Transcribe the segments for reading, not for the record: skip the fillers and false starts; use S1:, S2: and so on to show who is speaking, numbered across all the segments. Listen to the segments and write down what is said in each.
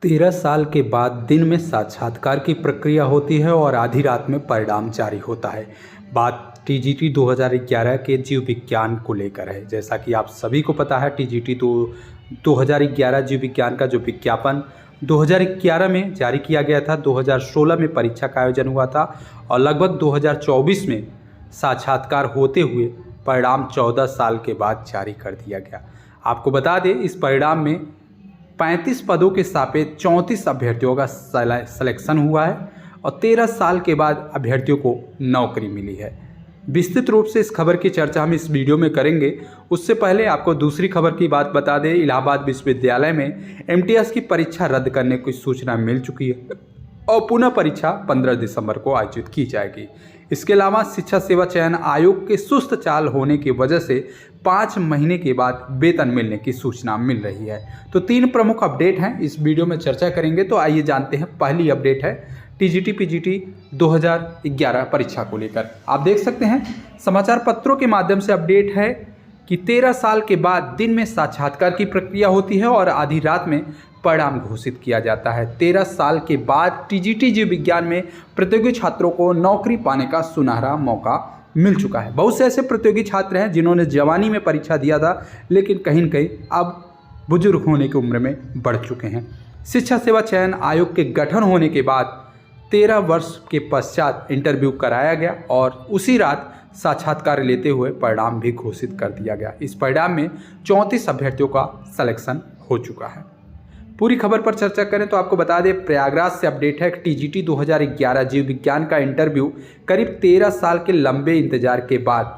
S1: 13 साल के बाद दिन में साक्षात्कार की प्रक्रिया होती है और आधी रात में परिणाम जारी होता है। बात टीजीटी 2011 के जीव विज्ञान को लेकर है। जैसा कि आप सभी को पता है, टीजीटी 2011 जीव विज्ञान का जो विज्ञापन 2011 में जारी किया गया था, 2016 में परीक्षा का आयोजन हुआ था और लगभग 2024 में साक्षात्कार होते हुए परिणाम 14 साल के बाद जारी कर दिया गया। आपको बता दें, इस परिणाम में 35 पदों के सापेक्ष 34 अभ्यर्थियों का सिलेक्शन हुआ है और 13 साल के बाद अभ्यर्थियों को नौकरी मिली है। विस्तृत रूप से इस खबर की चर्चा हम इस वीडियो में करेंगे। उससे पहले आपको दूसरी खबर की बात बता दें, इलाहाबाद विश्वविद्यालय में एमटीएस की परीक्षा रद्द करने की सूचना मिल चुकी है और पुनः परीक्षा 15 दिसंबर को आयोजित की जाएगी। इसके अलावा शिक्षा सेवा चयन आयोग के सुस्त चाल होने की वजह से 5 महीने के बाद वेतन मिलने की सूचना मिल रही है। तो 3 प्रमुख अपडेट हैं, इस वीडियो में चर्चा करेंगे। तो आइए जानते हैं। पहली अपडेट है टीजीटी पीजीटी 2011 परीक्षा को लेकर। आप देख सकते हैं समाचार पत्रों के माध्यम से अपडेट है कि 13 साल के बाद दिन में साक्षात्कार की प्रक्रिया होती है और आधी रात में परिणाम घोषित किया जाता है। 13 साल के बाद टीजीटी जीव विज्ञान में प्रतियोगी छात्रों को नौकरी पाने का सुनहरा मौका मिल चुका है। बहुत से ऐसे प्रतियोगी छात्र हैं जिन्होंने जवानी में परीक्षा दिया था, लेकिन कहीं न कहीं अब बुजुर्ग होने की उम्र में बढ़ चुके हैं। शिक्षा सेवा चयन आयोग के गठन होने के बाद 13 वर्ष के पश्चात इंटरव्यू कराया गया और उसी रात साक्षात्कार लेते हुए परिणाम भी घोषित कर दिया गया। इस परिणाम में 34 अभ्यर्थियों का सिलेक्शन हो चुका है। पूरी खबर पर चर्चा करें तो आपको बता दें, प्रयागराज से अपडेट है कि टीजीटी 2011 जीव विज्ञान का इंटरव्यू करीब 13 साल के लंबे इंतजार के बाद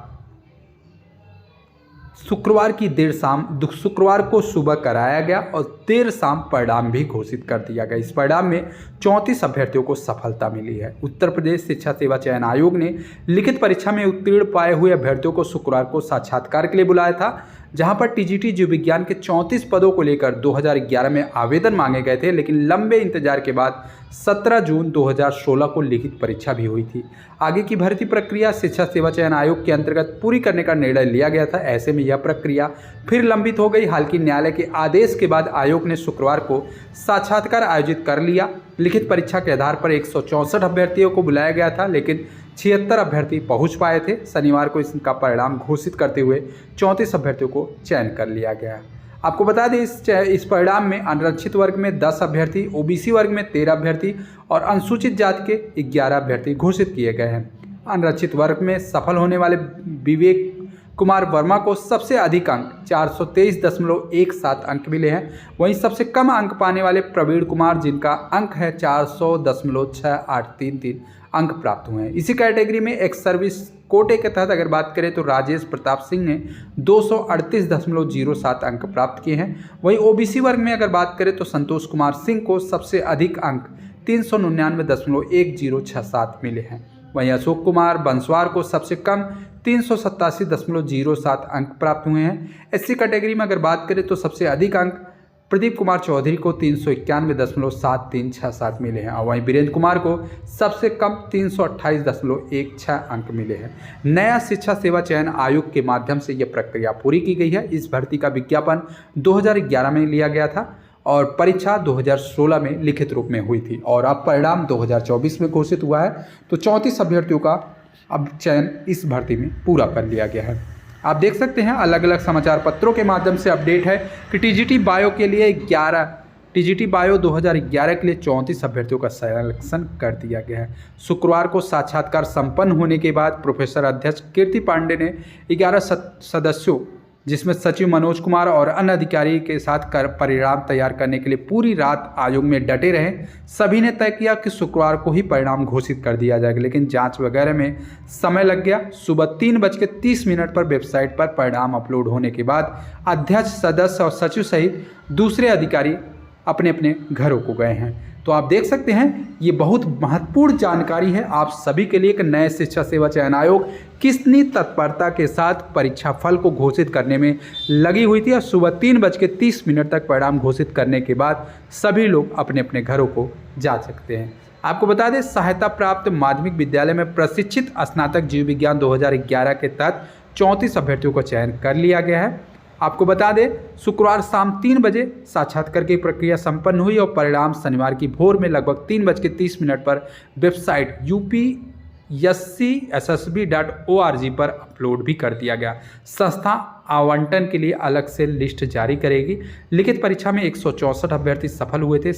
S1: शुक्रवार को सुबह कराया गया और देर शाम परिणाम भी घोषित कर दिया गया। इस परिणाम में 34 अभ्यर्थियों को सफलता मिली है। उत्तर प्रदेश शिक्षा सेवा चयन आयोग ने लिखित परीक्षा में उत्तीर्ण पाए हुए अभ्यर्थियों को शुक्रवार को साक्षात्कार के लिए बुलाया था, जहां पर टीजीटी जीव विज्ञान के 34 पदों को लेकर 2011 में आवेदन मांगे गए थे, लेकिन लंबे इंतजार के बाद 17 जून 2016 को लिखित परीक्षा भी हुई थी। आगे की भर्ती प्रक्रिया शिक्षा सेवा चयन आयोग के अंतर्गत पूरी करने का निर्णय लिया गया था। ऐसे में यह प्रक्रिया फिर लंबित हो गई। हालांकि न्यायालय के आदेश के बाद आयोग ने शुक्रवार को साक्षात्कार आयोजित कर लिया। लिखित परीक्षा के आधार पर 164 अभ्यर्थियों को बुलाया गया था, लेकिन 76 अभ्यर्थी पहुंच पाए थे। शनिवार को इसका परिणाम घोषित करते हुए 34 अभ्यर्थियों को चयन कर लिया गया। आपको बता दें, इस परिणाम में अनारक्षित वर्ग में 10 अभ्यर्थी, ओबीसी वर्ग में 13 अभ्यर्थी और अनुसूचित जाति के 11 अभ्यर्थी घोषित किए गए हैं। अनारक्षित वर्ग में सफल होने वाले विवेक कुमार वर्मा को सबसे अधिक अंक 423.17 अंक मिले हैं। वहीं सबसे कम अंक पाने वाले प्रवीण कुमार, जिनका अंक है 400.6833 अंक प्राप्त हुए हैं। इसी कैटेगरी में एक्स सर्विस कोटे के तहत अगर बात करें तो राजेश प्रताप सिंह ने 238.07 अंक प्राप्त किए हैं। वहीं ओबीसी वर्ग में अगर बात करें तो संतोष कुमार सिंह को सबसे अधिक अंक 399.1067 मिले हैं। वहीं अशोक कुमार बंसवार को सबसे कम 387.07 अंक प्राप्त हुए हैं। एससी कैटेगरी में अगर बात करें तो सबसे अधिक अंक प्रदीप कुमार चौधरी को 391.7367 मिले हैं और वहीं वीरेंद्र कुमार को सबसे कम 328.16 अंक मिले हैं। नया शिक्षा सेवा चयन आयोग के माध्यम से यह प्रक्रिया पूरी की गई है। इस भर्ती का विज्ञापन 2011 में लिया गया था और परीक्षा 2016 में लिखित रूप में हुई थी और अब परिणाम 2024 में घोषित हुआ है। तो 34 अभ्यर्थियों का अब चयन इस भर्ती में पूरा कर लिया गया है। आप देख सकते हैं, अलग अलग समाचार पत्रों के माध्यम से अपडेट है कि टीजीटी बायो 2011 के लिए 34 अभ्यर्थियों का सिलेक्शन कर दिया गया है। शुक्रवार को साक्षात्कार संपन्न होने के बाद प्रोफेसर अध्यक्ष कीर्ति पांडे ने 11 सदस्यों, जिसमें सचिव मनोज कुमार और अन्य अधिकारी के साथ परिणाम तैयार करने के लिए पूरी रात आयोग में डटे रहे। सभी ने तय किया कि शुक्रवार को ही परिणाम घोषित कर दिया जाएगा, लेकिन जांच वगैरह में समय लग गया। सुबह 3:30 पर वेबसाइट पर परिणाम अपलोड होने के बाद अध्यक्ष, सदस्य और सचिव सहित दूसरे अधिकारी अपने अपने घरों को गए हैं। तो आप देख सकते हैं, ये बहुत महत्वपूर्ण जानकारी है आप सभी के लिए कि नए शिक्षा सेवा चयन आयोग कितनी तत्परता के साथ परीक्षा फल को घोषित करने में लगी हुई थी और सुबह 3:30 तक परिणाम घोषित करने के बाद सभी लोग अपने अपने घरों को जा सकते हैं। आपको बता दें, सहायता प्राप्त माध्यमिक विद्यालय में प्रशिक्षित स्नातक जीव विज्ञान 2011 के तहत 34 अभ्यर्थियों का चयन कर लिया गया है। आपको बता दें शुक्रवार शाम 3 बजे साक्षात्कार की प्रक्रिया संपन्न हुई और परिणाम शनिवार की भोर में लगभग 3:30 पर वेबसाइट upscssb.org पर अपलोड भी कर दिया गया। संस्था आवंटन के लिए अलग से लिस्ट जारी करेगी। लिखित परीक्षा में 164 अभ्यर्थी सफल हुए थे।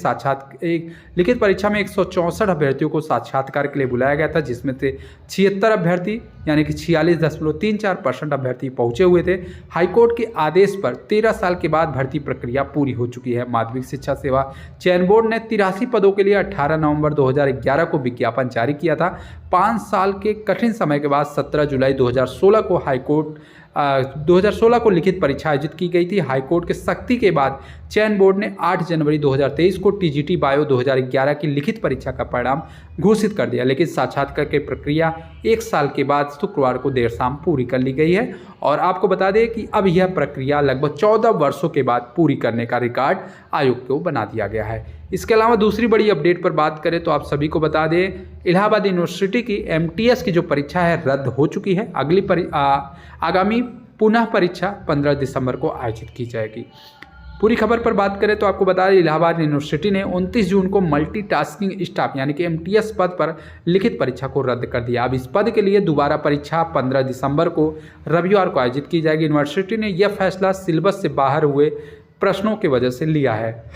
S1: लिखित परीक्षा में 164 अभ्यर्थियों को साक्षात्कार के लिए बुलाया गया था, जिसमें से 76 अभ्यर्थी यानी कि 46.34% अभ्यर्थी पहुंचे हुए थे। हाईकोर्ट के आदेश पर 13 साल के बाद भर्ती प्रक्रिया पूरी हो चुकी है। माध्यमिक शिक्षा सेवा चयन बोर्ड ने 83 पदों के लिए 18 नवंबर 2011 को विज्ञापन जारी किया था। 5 साल के कठिन समय के बाद 17 जुलाई 2016 को लिखित परीक्षा आयोजित की गई थी। हाईकोर्ट के सख्ती के बाद चयन बोर्ड ने 8 जनवरी 2023 को टीजीटी बायो 2011 की लिखित परीक्षा का परिणाम घोषित कर दिया, लेकिन साक्षात्कार की प्रक्रिया 1 साल के बाद शुक्रवार को देर शाम पूरी कर ली गई है। और आपको बता दें कि अब यह प्रक्रिया लगभग 14 वर्षों के बाद पूरी करने का रिकॉर्ड आयोग को बना दिया गया है। इसके अलावा दूसरी बड़ी अपडेट पर बात करें तो आप सभी को बता दें इलाहाबाद यूनिवर्सिटी की MTS की जो परीक्षा है रद्द हो चुकी है। आगामी पुनः परीक्षा 15 दिसंबर को आयोजित की जाएगी। पूरी खबर पर बात करें तो आपको बता दें इलाहाबाद यूनिवर्सिटी ने 29 जून को मल्टीटास्किंग स्टाफ यानी कि MTS पद पर लिखित परीक्षा को रद्द कर दिया। अब इस पद के लिए दोबारा परीक्षा 15 दिसंबर को रविवार को आयोजित की जाएगी। यूनिवर्सिटी ने यह फैसला सिलेबस से बाहर हुए प्रश्नों की वजह से लिया है।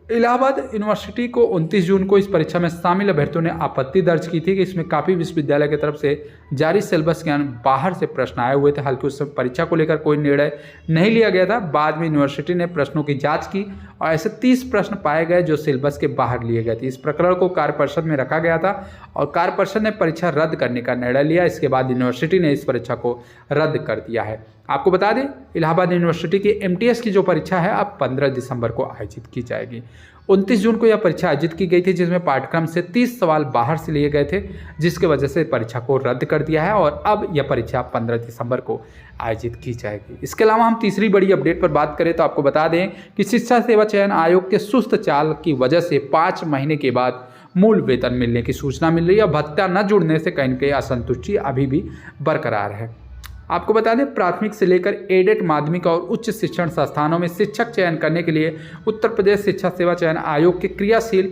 S1: इलाहाबाद यूनिवर्सिटी को 29 जून को इस परीक्षा में शामिल अभ्यर्थियों ने आपत्ति दर्ज की थी कि इसमें काफ़ी विश्वविद्यालय की तरफ से जारी सिलेबस के बाहर से प्रश्न आए हुए थे। हालांकि उस समय परीक्षा को लेकर कोई निर्णय नहीं लिया गया था। बाद में यूनिवर्सिटी ने प्रश्नों की जांच की और ऐसे 30 प्रश्न पाए गए जो सिलेबस के बाहर लिए गए थे। इस प्रकरण को कार्य परिषद में रखा गया था और कार्य परिषद ने परीक्षा रद्द करने का निर्णय लिया। इसके बाद यूनिवर्सिटी ने इस परीक्षा को रद्द कर दिया है। आपको बता दें इलाहाबाद यूनिवर्सिटी की MTS की जो परीक्षा है अब 15 दिसंबर को आयोजित की जाएगी। 29 जून को यह परीक्षा आयोजित की गई थी, जिसमें पाठ्यक्रम से 30 सवाल बाहर से लिए गए थे, जिसकी वजह से परीक्षा को रद्द कर दिया है और अब यह परीक्षा 15 दिसंबर को आयोजित की जाएगी। इसके अलावा हम तीसरी बड़ी अपडेट पर बात करें तो आपको बता दें कि शिक्षा सेवा चयन आयोग के सुस्त चाल की वजह से 5 महीने के बाद मूल वेतन मिलने की सूचना मिल रही है। भत्ता न जुड़ने से कहीं न कहीं असंतुष्टि अभी भी बरकरार है। आपको बता दें प्राथमिक से लेकर एडेड माध्यमिक और उच्च शिक्षण संस्थानों में शिक्षक चयन करने के लिए उत्तर प्रदेश शिक्षा सेवा चयन आयोग के क्रियाशील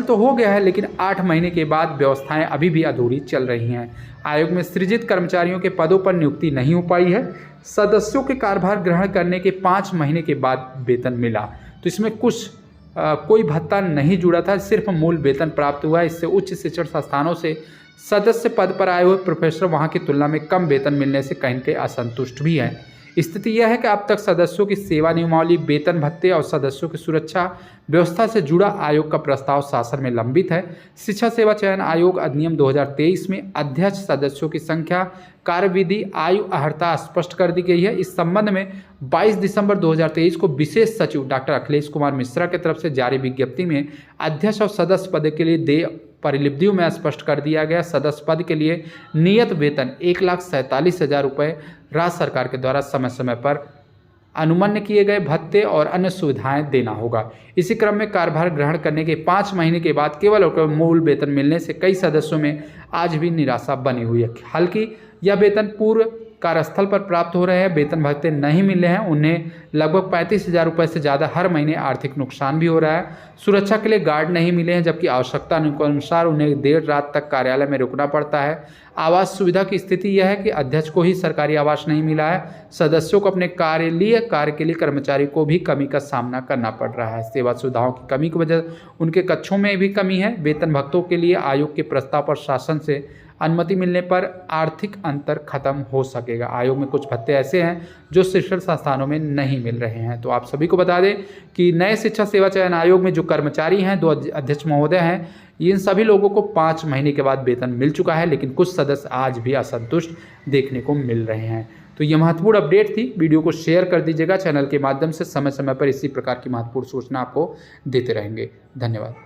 S1: तो हो गया है, लेकिन 8 महीने के बाद व्यवस्थाएं अभी भी अधूरी चल रही हैं। आयोग में सृजित कर्मचारियों के पदों पर नियुक्ति नहीं हो पाई है। सदस्यों के कार्यभार ग्रहण करने के 5 महीने के बाद वेतन मिला, तो इसमें कोई भत्ता नहीं जुड़ा था, सिर्फ मूल वेतन प्राप्त हुआ। इससे उच्च शिक्षण संस्थानों से सदस्य पद पर आए हुए प्रोफेसर वहां की तुलना में कम वेतन मिलने से कहीं कहीं असंतुष्ट भी हैं। स्थिति यह है कि अब तक सदस्यों की सेवा नियमावली, वेतन भत्ते और सदस्यों की सुरक्षा व्यवस्था से जुड़ा आयोग का प्रस्ताव शासन में लंबित है। शिक्षा सेवा चयन आयोग अधिनियम 2023 में अध्यक्ष, सदस्यों की संख्या, कार्यविधि, आयु अर्हता स्पष्ट कर दी गई है। इस संबंध में 22 दिसंबर 2023 को विशेष सचिव डॉक्टर अखिलेश कुमार मिश्रा की तरफ से जारी विज्ञप्ति में अध्यक्ष और सदस्य पद के लिए देय परिलिपियों में स्पष्ट कर दिया गया। सदस्य पद के लिए नियत वेतन 1,47,000 रुपये राज्य सरकार के द्वारा समय समय पर अनुमन्य किए गए भत्ते और अन्य सुविधाएं देना होगा। इसी क्रम में कार्यभार ग्रहण करने के 5 महीने के बाद केवल मूल वेतन मिलने से कई सदस्यों में आज भी निराशा बनी हुई है। हालांकि यह वेतन पूर्व कार्यस्थल पर प्राप्त हो रहे हैं, वेतन भत्ते नहीं मिल रहे हैं, उन्हें लगभग 35,000 रुपये से ज़्यादा हर महीने आर्थिक नुकसान भी हो रहा है। सुरक्षा के लिए गार्ड नहीं मिले हैं, जबकि आवश्यकता अनुसार उन्हें देर रात तक कार्यालय में रुकना पड़ता है। आवास सुविधा की स्थिति यह है कि अध्यक्ष को ही सरकारी आवास नहीं मिला है। सदस्यों को अपने कार्य के लिए कर्मचारी को भी कमी का सामना करना पड़ रहा है। सेवा सुविधाओं की कमी की वजह उनके कक्षों में भी कमी है। वेतन भत्तों के लिए आयोग के प्रस्ताव पर शासन से अनुमति मिलने पर आर्थिक अंतर खत्म हो सकेगा। आयोग में कुछ भत्ते ऐसे हैं जो शिक्षण संस्थानों में नहीं मिल रहे हैं। तो आप सभी को बता दें कि नए शिक्षा सेवा चयन आयोग में जो कर्मचारी हैं, 2 अध्यक्ष महोदय हैं, इन सभी लोगों को 5 महीने के बाद वेतन मिल चुका है, लेकिन कुछ सदस्य आज भी असंतुष्ट देखने को मिल रहे हैं। तो ये महत्वपूर्ण अपडेट थी। वीडियो को शेयर कर दीजिएगा। चैनल के माध्यम से समय समय पर इसी प्रकार की महत्वपूर्ण सूचना आपको देते रहेंगे। धन्यवाद।